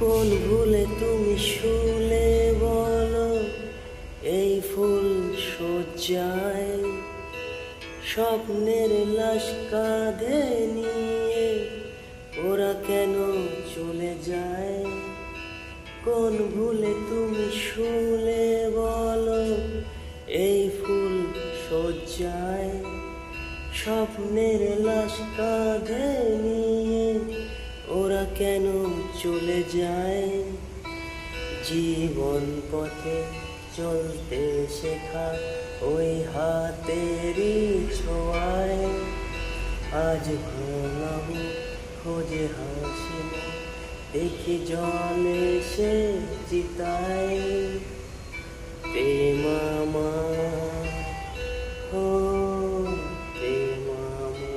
কোন ভুলে তুমি শুলে বলো এই ফুল সজ্জায় স্বপ্নের লাশ কাঁধে নিয়ে ওরা কেন চলে যায়? কোন ভুলে তুমি শুলে বলো এই ফুল সজ্জায় স্বপ্নের লাশ কাঁধে নিয়ে ওরা কেন চলে যায়? জীবন পথে চলতে শেখা ওই হাতেরই ছোঁয়ায় আজ ভাঙাবো খোঁজে হাসি না, দেখি জলে সে চিতায়। প্রেমামা হো প্রেমামা,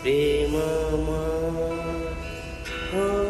প্রেমামা হো